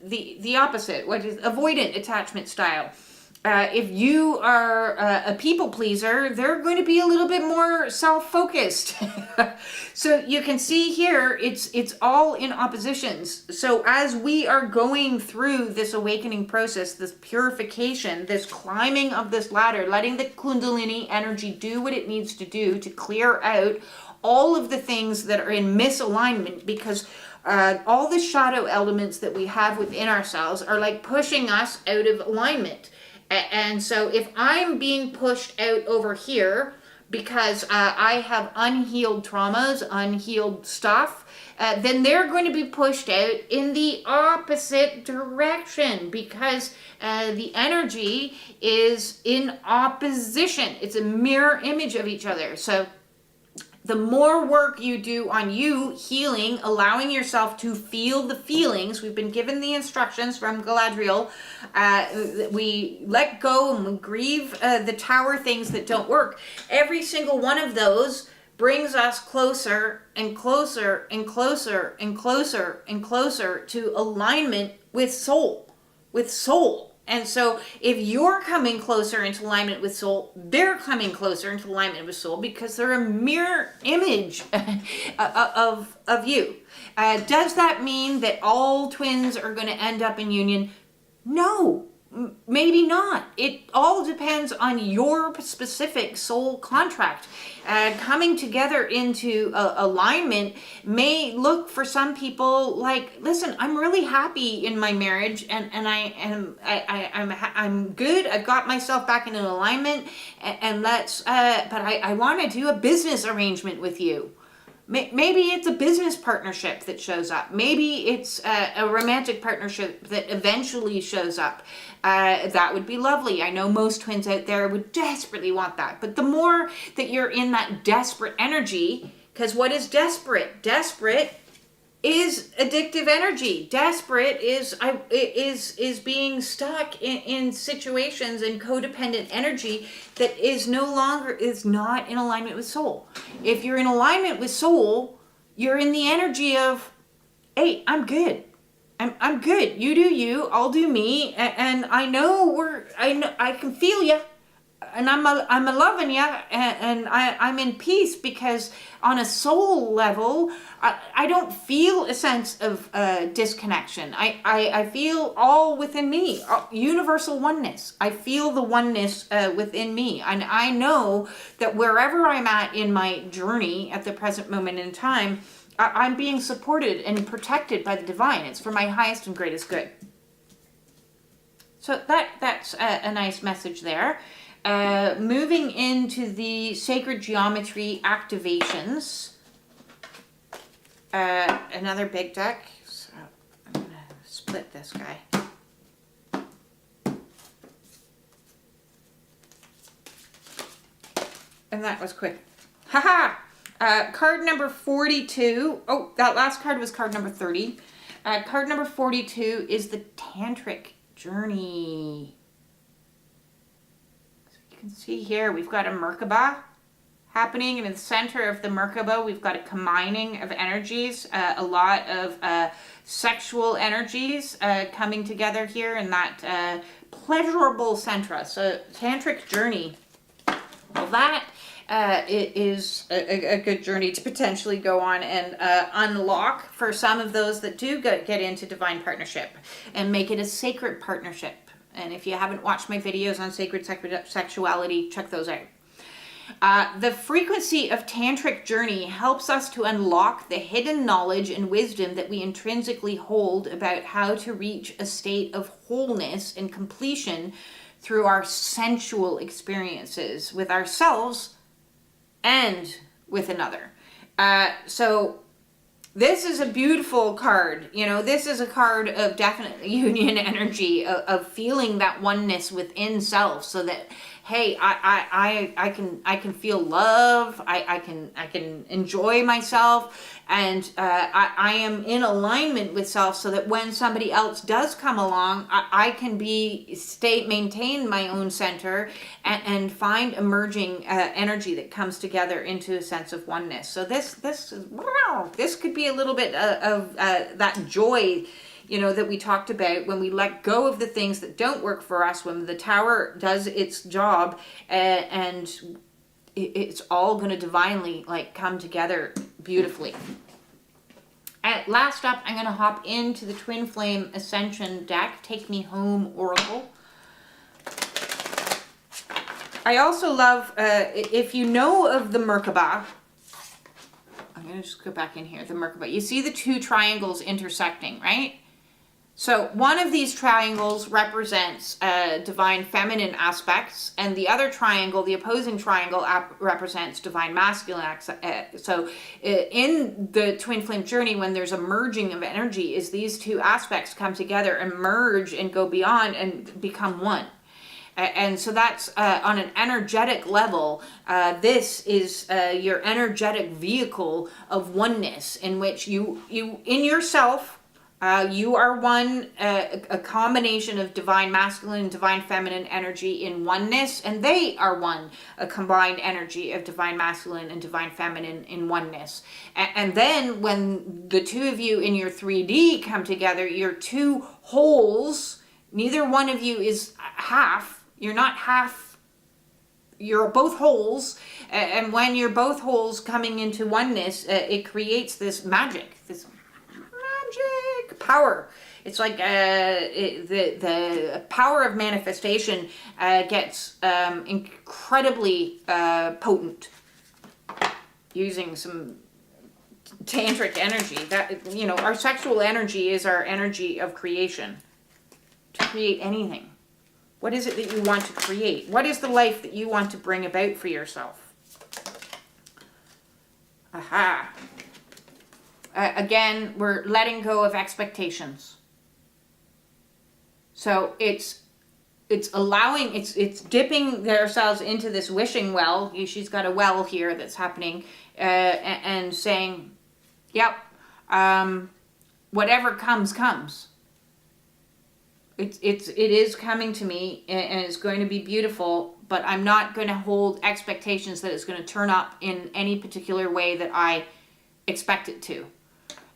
the opposite, what is avoidant attachment style. If you are a people pleaser, they're going to be a little bit more self-focused. So you can see here, it's all in oppositions. So as we are going through this awakening process, this purification, this climbing of this ladder, letting the Kundalini energy do what it needs to do to clear out all of the things that are in misalignment, because all the shadow elements that we have within ourselves are like pushing us out of alignment. And so if I'm being pushed out over here because I have unhealed traumas, unhealed stuff, then they're going to be pushed out in the opposite direction, because the energy is in opposition. It's a mirror image of each other. So the more work you do on you healing, allowing yourself to feel the feelings, we've been given the instructions from Galadriel, we let go and we grieve the tower things that don't work. Every single one of those brings us closer and closer and closer and closer and closer to alignment with soul, And so if you're coming closer into alignment with soul, they're coming closer into alignment with soul, because they're a mirror image of you. Does that mean that all twins are going to end up in union? No, maybe not. It all depends on your specific soul contract. Coming together into alignment may look for some people like, listen, I'm really happy in my marriage, and I'm good. I've got myself back into alignment, and but I want to do a business arrangement with you. Maybe it's a business partnership that shows up. Maybe it's a romantic partnership that eventually shows up. That would be lovely. I know most twins out there would desperately want that. But the more that you're in that desperate energy, because what is desperate? Desperate is addictive energy. Desperate is being stuck in situations and codependent energy that is not in alignment with soul. If you're in alignment with soul, you're in the energy of, hey, I'm good. I'm good. You do you, I'll do me, and I know I can feel you, and I'm a loving you, and I'm in peace, because on a soul level, I don't feel a sense of disconnection. I feel all within me, universal oneness. I feel the oneness within me, and I know that wherever I'm at in my journey at the present moment in time, I'm being supported and protected by the divine. It's for my highest and greatest good. So that's a nice message there. Moving into the sacred geometry activations. Another big deck. So I'm going to split this guy. And that was quick. Haha! Card number 42. Oh, that last card was card number 30. Card number 42 is the Tantric Journey. So you can see here we've got a Merkaba happening, and in the center of the Merkaba we've got a combining of energies, a lot of sexual energies coming together here in that pleasurable center. So Tantric Journey. Well, that it is a good journey to potentially go on and unlock for some of those that do get into divine partnership and make it a sacred partnership. And if you haven't watched my videos on sacred sexuality, check those out. The frequency of tantric journey helps us to unlock the hidden knowledge and wisdom that we intrinsically hold about how to reach a state of wholeness and completion through our sensual experiences with ourselves and with another. So this is a beautiful card. You know, this is a card of definite union energy, of feeling that oneness within self, so that, hey, I can feel love. I can enjoy myself, and I am in alignment with self, so that when somebody else does come along, I can maintain my own center and find emerging energy that comes together into a sense of oneness. So this could be a little bit of that joy, you know, that we talked about when we let go of the things that don't work for us, when the tower does its job, and it's all going to divinely come together beautifully. And last up, I'm going to hop into the Twin Flame Ascension deck, Take Me Home Oracle. I also love, if you know of the Merkaba, I'm going to just go back in here, the Merkaba. You see the two triangles intersecting, right? So one of these triangles represents divine feminine aspects, and the other triangle, the opposing triangle, represents divine masculine aspects. So in the twin flame journey, when there's a merging of energy, is these two aspects come together and merge and go beyond and become one. And so that's on an energetic level. This is your energetic vehicle of oneness, in which you in yourself, you are one, a combination of divine masculine and divine feminine energy in oneness, and they are one, a combined energy of divine masculine and divine feminine in oneness. And then when the two of you in your 3D come together, you're two wholes. Neither one of you is half. You're not half. You're both wholes. And when you're both wholes coming into oneness, it creates this magic, this power. It's like the power of manifestation gets incredibly potent using some tantric energy. That, you know, our sexual energy is our energy of creation, to create anything. What is it that you want to create? What is the life that you want to bring about for yourself? Aha. Again, we're letting go of expectations. So it's allowing, it's dipping ourselves into this wishing well. She's got a well here that's happening, and saying, yep, whatever comes. It is coming to me, and it's going to be beautiful, but I'm not going to hold expectations that it's going to turn up in any particular way that I expect it to.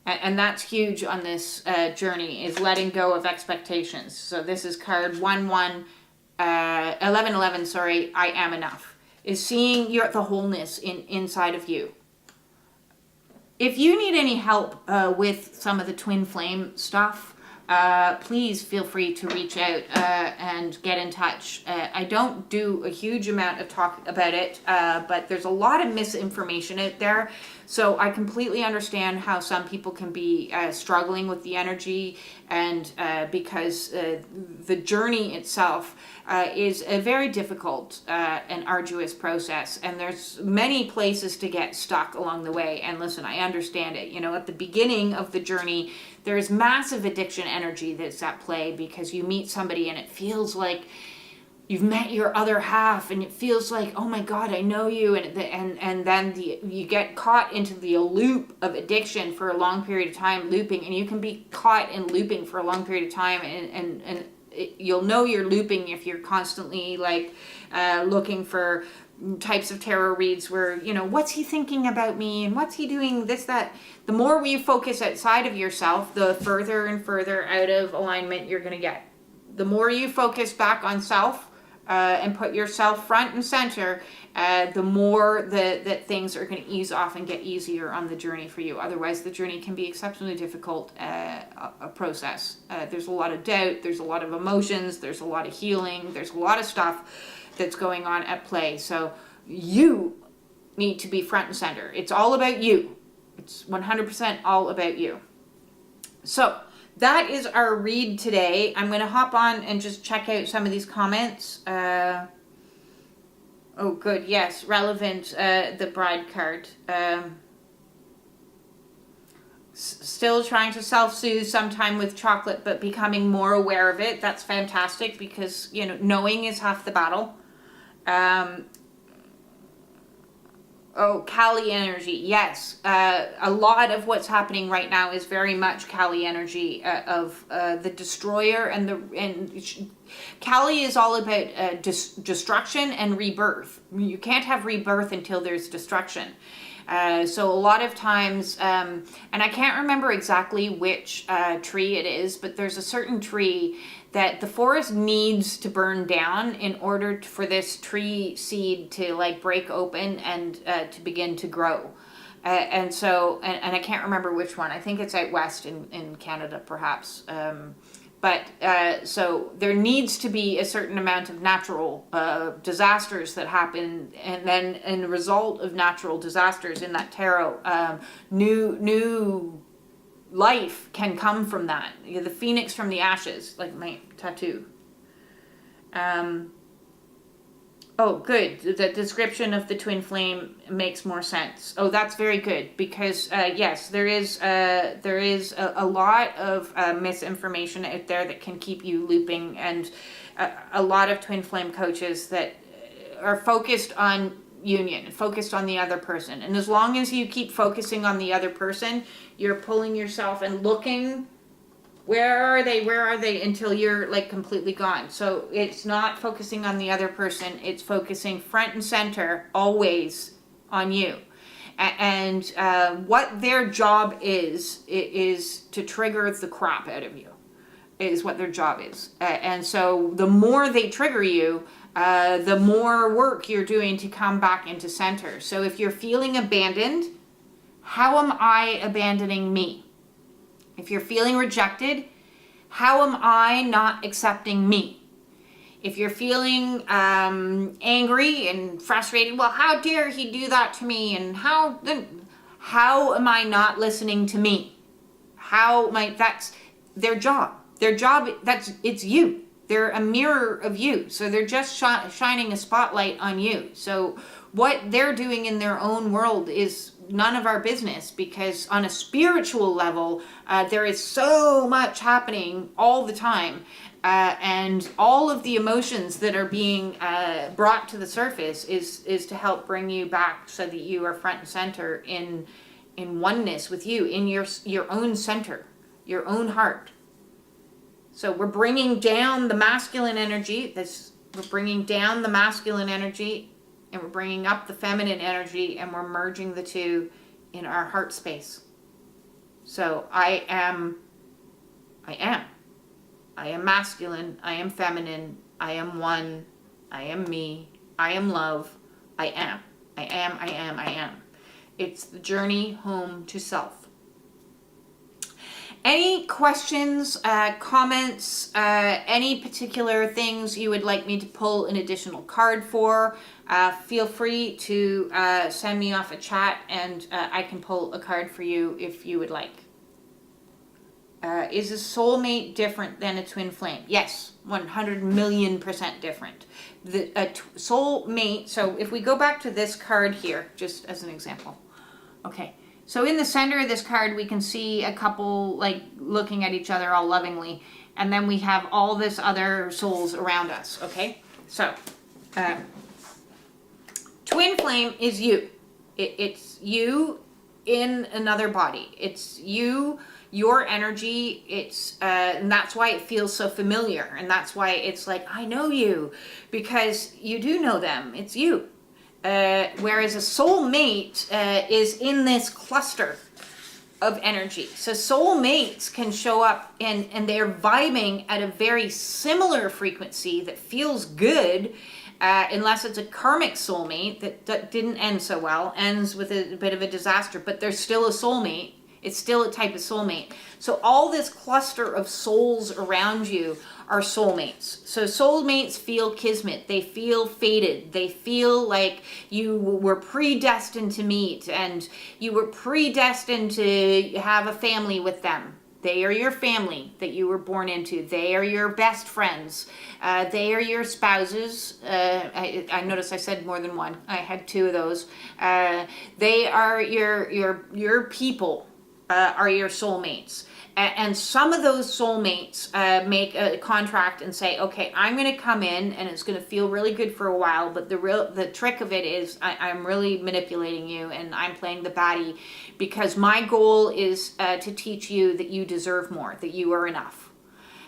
And that's huge on this journey, is letting go of expectations. So this is card 1111, sorry, I am enough. Is seeing the wholeness inside of you. If you need any help with some of the twin flame stuff, please feel free to reach out and get in touch. I don't do a huge amount of talk about it, but there's a lot of misinformation out there. So I completely understand how some people can be struggling with the energy, and because the journey itself is a very difficult and arduous process, and there's many places to get stuck along the way. And listen, I understand it. You know, at the beginning of the journey, there's massive addiction energy that's at play, because you meet somebody and it feels like you've met your other half, and it feels like, oh my God, I know you, and then you get caught into the loop of addiction for a long period of time, looping, and you can be caught in looping for a long period of time, and you'll know you're looping if you're constantly looking for types of tarot reads where, you know, what's he thinking about me, and what's he doing, this, that. The more you focus outside of yourself, the further and further out of alignment you're going to get. The more you focus back on self, and put yourself front and center, the more that things are going to ease off and get easier on the journey for you. Otherwise, the journey can be exceptionally difficult a process. There's a lot of doubt, there's a lot of emotions, there's a lot of healing, there's a lot of stuff that's going on at play. So you need to be front and center. It's all about you. It's 100% all about you. So that is our read today. I'm going to hop on and just check out some of these comments. Oh, good. Yes. Relevant. The bride card. Still trying to self-soothe sometime with chocolate, but becoming more aware of it. That's fantastic because, you know, knowing is half the battle. Oh, Kali energy. Yes. A lot of what's happening right now is very much Kali energy of the destroyer and Kali is all about destruction and rebirth. You can't have rebirth until there's destruction. So a lot of times, and I can't remember exactly which tree it is, but there's a certain tree that the forest needs to burn down in order for this tree seed to like break open and to begin to grow. And so, and I can't remember which one. I think it's out west in Canada, perhaps. So there needs to be a certain amount of natural disasters that happen, and then in the result of natural disasters in that tarot, new life can come from that. You know, the phoenix from the ashes, like my tattoo. Oh, good. The description of the twin flame makes more sense. Oh, that's very good because yes, there is a lot of misinformation out there that can keep you looping, and a lot of twin flame coaches that are focused on union, focused on the other person. And as long as you keep focusing on the other person, you're pulling yourself and looking, where are they until you're like completely gone. So it's not focusing on the other person, it's focusing front and center always on you. And what their job is to trigger the crap out of you, is what their job is. And so the more they trigger you, the more work you're doing to come back into center. So if you're feeling abandoned, how am I abandoning me? If you're feeling rejected, how am I not accepting me? If you're feeling angry and frustrated, well, how dare he do that to me? And how am I not listening to me? That's their job. Their job, it's you. They're a mirror of you. So they're just shining a spotlight on you. So what they're doing in their own world is none of our business, because on a spiritual level, there is so much happening all the time. And all of the emotions that are being brought to the surface is to help bring you back so that you are front and center in oneness with you, in your own center, your own heart. So we're bringing down the masculine energy. We're bringing down the masculine energy, and we're bringing up the feminine energy, and we're merging the two in our heart space. So I am masculine, I am feminine, I am one, I am me, I am love, I am. It's the journey home to self. Any questions, comments, any particular things you would like me to pull an additional card for, feel free to send me off a chat, and I can pull a card for you if you would like. Is a soulmate different than a twin flame? Yes, 100,000,000% different. A soulmate, so if we go back to this card here, just as an example. Okay. So in the center of this card, we can see a couple like looking at each other all lovingly. And then we have all this other souls around us, okay? So, twin flame is you. It's you in another body. It's you, your energy. And that's why it feels so familiar. And that's why it's like, I know you, because you do know them. It's you. Whereas a soulmate is in this cluster of energy. So soulmates can show up and they're vibing at a very similar frequency that feels good, unless it's a karmic soulmate that didn't end so well, ends with a bit of a disaster, but there's still a soulmate. It's still a type of soulmate. So all this cluster of souls around you are soulmates. So soulmates feel kismet. They feel fated. They feel like you were predestined to meet and you were predestined to have a family with them. They are your family that you were born into. They are your best friends. They are your spouses. I noticed I said more than one. I had two of those. They are your people. Are your soulmates. And some of those soulmates make a contract and say, okay, I'm going to come in and it's going to feel really good for a while, but the trick of it is I'm really manipulating you and I'm playing the baddie because my goal is to teach you that you deserve more, that you are enough.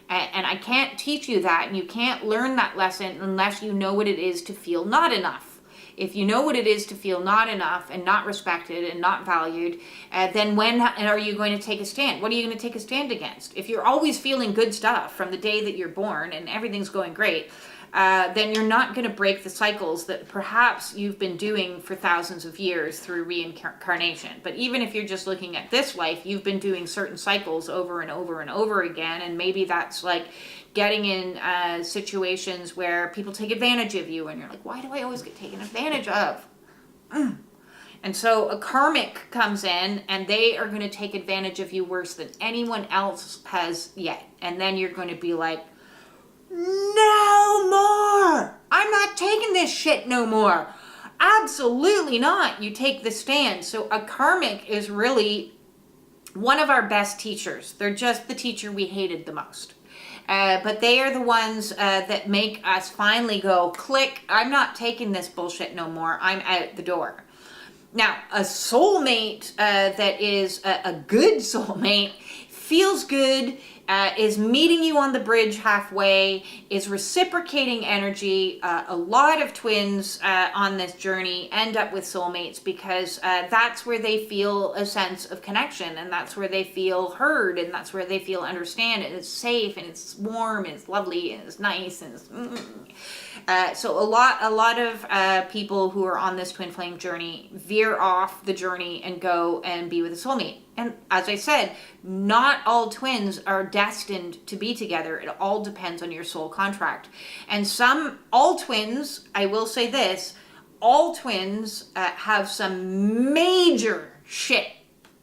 And I can't teach you that, and you can't learn that lesson unless you know what it is to feel not enough. If you know what it is to feel not enough and not respected and not valued, then when are you going to take a stand? What are you going to take a stand against? If you're always feeling good stuff from the day that you're born and everything's going great, then you're not going to break the cycles that perhaps you've been doing for thousands of years through reincarnation. But even if you're just looking at this life, you've been doing certain cycles over and over and over again, and maybe that's like getting in situations where people take advantage of you and you're like, why do I always get taken advantage of? And so a karmic comes in and they are going to take advantage of you worse than anyone else has yet. And then you're going to be like, no more! I'm not taking this shit no more. Absolutely not. You take the stand. So a karmic is really one of our best teachers. They're just the teacher we hated the most. But they are the ones that make us finally go, click, I'm not taking this bullshit no more. I'm out the door. Now, a soulmate that is a good soulmate feels good, is meeting you on the bridge halfway, is reciprocating energy. A lot of twins on this journey end up with soulmates because that's where they feel a sense of connection, and that's where they feel heard, and that's where they feel understand, and it's safe, and it's warm, and it's lovely, and it's nice, and it's so a lot of people who are on this twin flame journey veer off the journey and go and be with a soulmate. And as I said, not all twins are destined to be together. It all depends on your soul contract. And all twins, I will say this, all twins have some major shit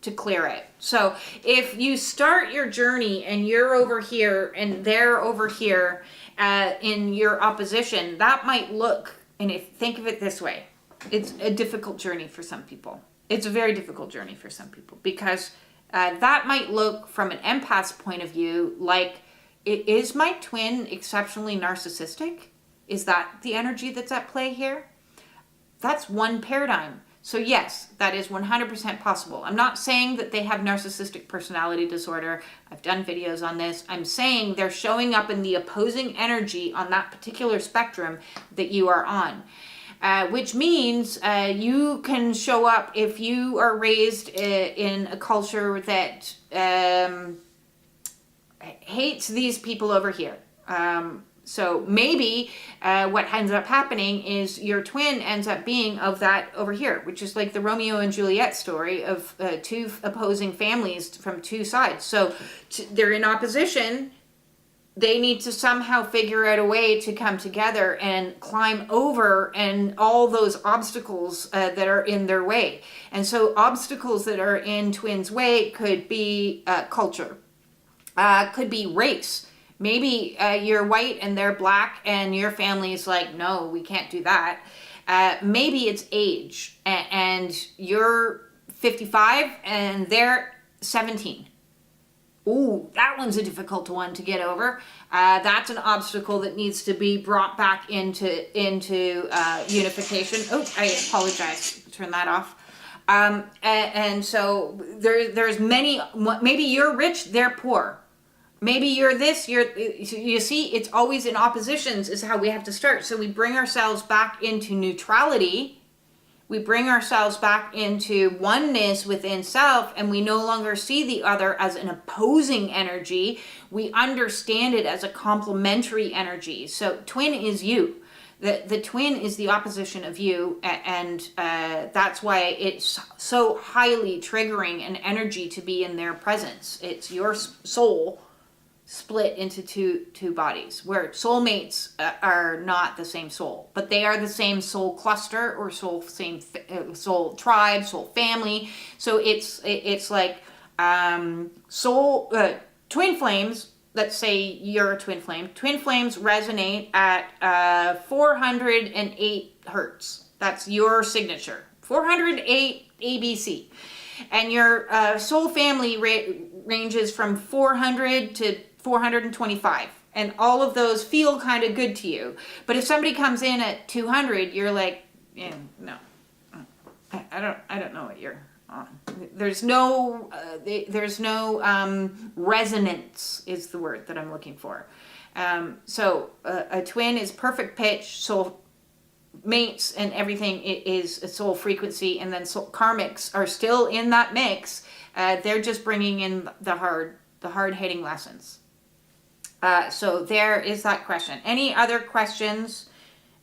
to clear out. So if you start your journey and you're over here and they're over here in your opposition, that might look, and think of it this way, it's a difficult journey for some people. It's a very difficult journey for some people because that might look from an empath's point of view like, is my twin exceptionally narcissistic? Is that the energy that's at play here? That's one paradigm. So yes, that is 100% possible. I'm not saying that they have narcissistic personality disorder. I've done videos on this. I'm saying they're showing up in the opposing energy on that particular spectrum that you are on. Which means you can show up if you are raised in a culture that hates these people over here. So maybe what ends up happening is your twin ends up being of that over here, which is like the Romeo and Juliet story of two opposing families from two sides. So they're in opposition. They need to somehow figure out a way to come together and climb over and all those obstacles that are in their way. And so obstacles that are in twins' way could be culture, could be race. Maybe you're white and they're black and your family is like, no, we can't do that. Maybe it's age and you're 55 and they're 17. Ooh, that one's a difficult one to get over. That's an obstacle that needs to be brought back into unification. Oh, I apologize. Turn that off. And so there's many. Maybe you're rich, they're poor. Maybe you're this. You see, it's always in oppositions is how we have to start. So we bring ourselves back into neutrality. We bring ourselves back into oneness within self, and we no longer see the other as an opposing energy. We understand it as a complementary energy. So twin is you. The twin is the opposition of you, and that's why it's so highly triggering an energy to be in their presence. It's your soul split into two bodies, where soulmates are not the same soul, but they are the same soul cluster, or soul tribe, soul family. So it's like soul twin flames. Let's say you're a twin flame. Twin flames resonate at 408 hertz. That's your signature. 408 ABC. And your soul family ranges from 400 to 425. And all of those feel kind of good to you. But if somebody comes in at 200, you're like, yeah, no. I don't know what you're on. There's no resonance is the word that I'm looking for. So a twin is perfect pitch, soul mates and everything is a soul frequency, and then soul karmics are still in that mix. They're just bringing in the hard hitting lessons. So there is that question. Any other questions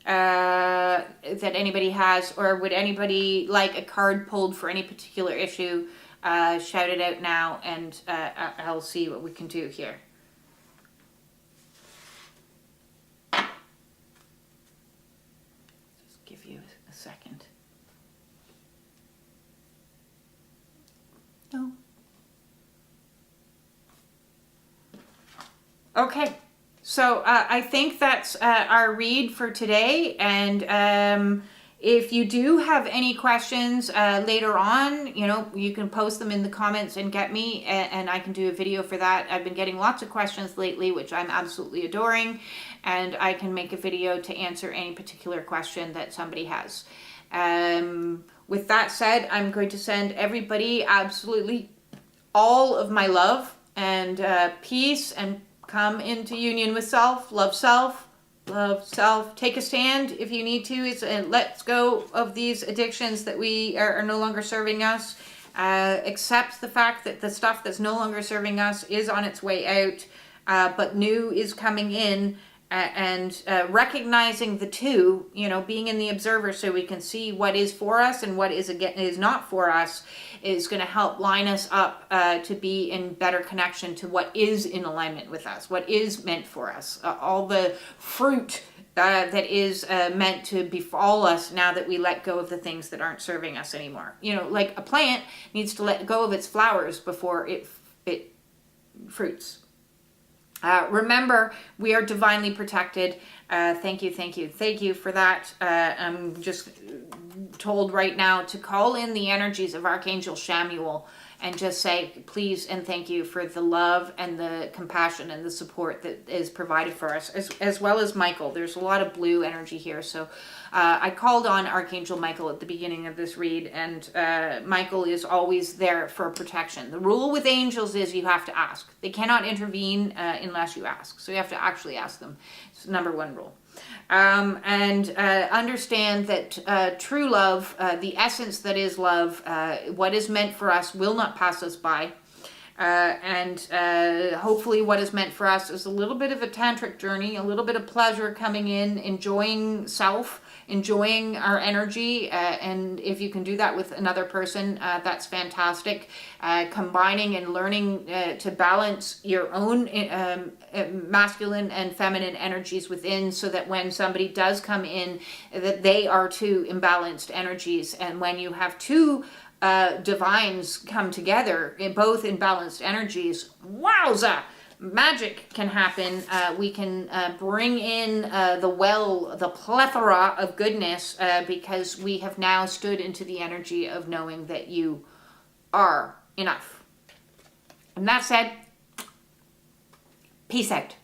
that anybody has, or would anybody like a card pulled for any particular issue? Shout it out now, and I'll see what we can do here. Just give you a second. No. Okay. So I think that's our read for today, and if you do have any questions later on, you can post them in the comments and get me, and I can do a video for that. I've been getting lots of questions lately, which I'm absolutely adoring, and I can make a video to answer any particular question that somebody has. With that said, I'm going to send everybody absolutely all of my love and peace, and come into union with self, love self, take a stand if you need to, and let's go of these addictions that we are no longer serving us. Accept the fact that the stuff that's no longer serving us is on its way out, but new is coming in, and recognizing the two, being in the observer so we can see what is for us and what is not for us, is going to help line us up to be in better connection to what is in alignment with us, what is meant for us, all the fruit that is meant to befall us now that we let go of the things that aren't serving us anymore. Like a plant needs to let go of its flowers before it fruits. Remember, we are divinely protected. Thank you for that. I'm just told right now to call in the energies of Archangel Shamuel and just say please and thank you for the love and the compassion and the support that is provided for us, as well as Michael. There's a lot of blue energy here, so I called on Archangel Michael at the beginning of this read, and Michael is always there for protection. The rule with angels is you have to ask. They cannot intervene unless you ask, so you have to actually ask them. It's number one rule. And understand that true love, the essence that is love, what is meant for us will not pass us by. And hopefully what is meant for us is a little bit of a tantric journey, a little bit of pleasure coming in, enjoying self, enjoying our energy, and if you can do that with another person, that's fantastic. Combining and learning to balance your own masculine and feminine energies within, so that when somebody does come in, that they are two imbalanced energies. And when you have two divines come together, both in balanced energies, wowza! Magic can happen. We can bring in the plethora of goodness, because we have now stood into the energy of knowing that you are enough. And that said, peace out.